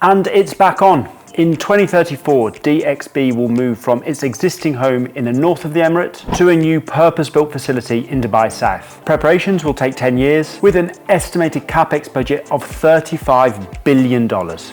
And it's back on. In 2034, DXB will move from its existing home in the north of the Emirates to a new purpose-built facility in Dubai South. Preparations will take 10 years with an estimated capex budget of $35 billion.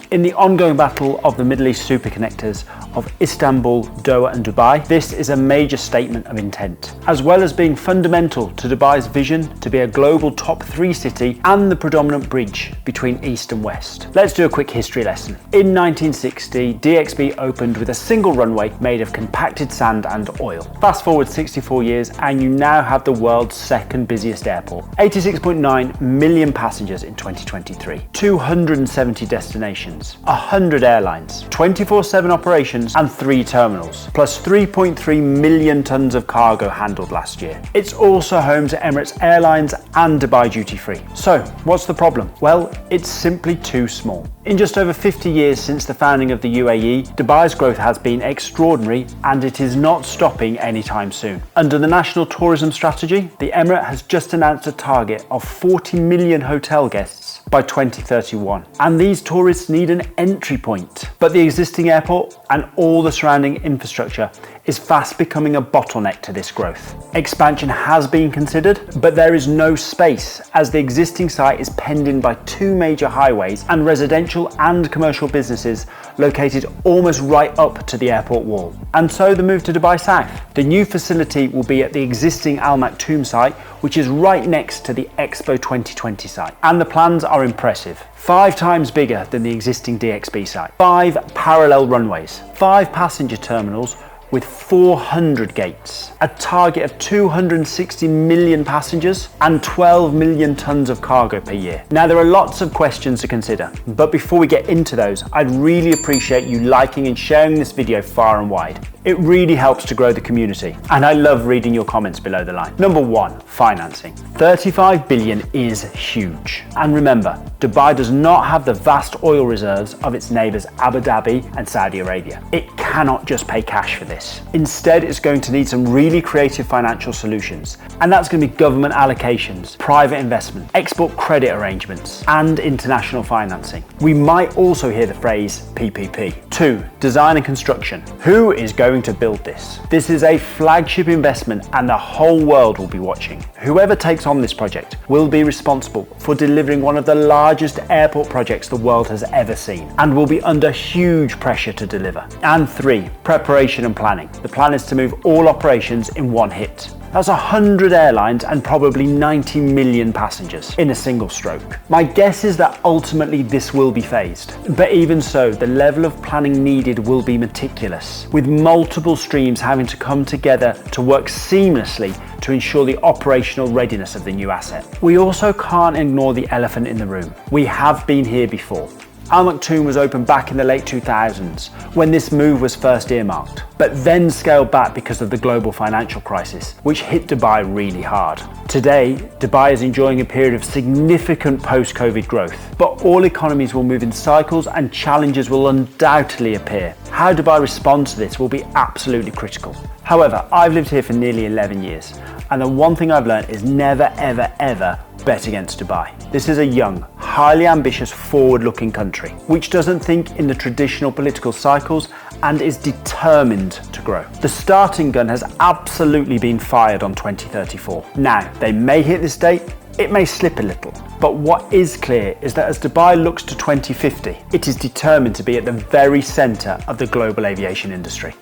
In the ongoing battle of the Middle East superconnectors of Istanbul, Doha and Dubai, this is a major statement of intent, as well as being fundamental to Dubai's vision to be a global top 3 city and the predominant bridge between East and West. Let's do a quick history lesson. In 1960, DXB opened with a single runway made of compacted sand and oil. Fast forward 64 years and you now have the world's second busiest airport. 86.9 million passengers in 2023, 270 destinations, 100 airlines, 24/7 operations and 3 terminals, plus 3.3 million tons of cargo handled last year. It's also home to Emirates Airlines and Dubai Duty Free. So what's the problem? Well, it's simply too small. In just over 50 years since the founding of the UAE, Dubai's growth has been extraordinary and it is not stopping anytime soon. Under the National Tourism Strategy, the Emirate has just announced a target of 40 million hotel guests by 2031. And these tourists need an entry point. But the existing airport and all the surrounding infrastructure is fast becoming a bottleneck to this growth. Expansion has been considered, but there is no space as the existing site is penned in by 2 major highways and residential and commercial businesses located almost right up to the airport wall. And so the move to Dubai South. The new facility will be at the existing Al Maktoum site, which is right next to the Expo 2020 site. And the plans are impressive. 5 times bigger than the existing DXB site. 5 parallel runways, 5 passenger terminals with 400 gates, a target of 260 million passengers and 12 million tons of cargo per year. Now there are lots of questions to consider, but before we get into those, I'd really appreciate you liking and sharing this video far and wide. It really helps to grow the community, and I love reading your comments below the line. Number 1, financing. 35 billion is huge. And remember, Dubai does not have the vast oil reserves of its neighbours Abu Dhabi and Saudi Arabia. It cannot just pay cash for this. Instead, it's going to need some really creative financial solutions, and that's going to be government allocations, private investment, export credit arrangements, and international financing. We might also hear the phrase PPP. 2, design and construction. Who is going to build this? This is a flagship investment and the whole world will be watching. Whoever takes on this project will be responsible for delivering one of the largest airport projects the world has ever seen and will be under huge pressure to deliver. And 3, preparation and planning. The plan is to move all operations in one hit. That's 100 airlines and probably 90 million passengers in a single stroke. My guess is that ultimately this will be phased, but even so, the level of planning needed will be meticulous, with multiple streams having to come together to work seamlessly to ensure the operational readiness of the new asset. We also can't ignore the elephant in the room. We have been here before. Al Maktoum was opened back in the late 2000s when this move was first earmarked, but then scaled back because of the global financial crisis, which hit Dubai really hard. Today, Dubai is enjoying a period of significant post-COVID growth, but all economies will move in cycles and challenges will undoubtedly appear. How Dubai responds to this will be absolutely critical. However, I've lived here for nearly 11 years, and the one thing I've learned is never, ever, ever bet against Dubai. This is a young, highly ambitious, forward-looking country, which doesn't think in the traditional political cycles and is determined to grow. The starting gun has absolutely been fired on 2034. Now, they may hit this date, it may slip a little, but what is clear is that as Dubai looks to 2050, it is determined to be at the very centre of the global aviation industry.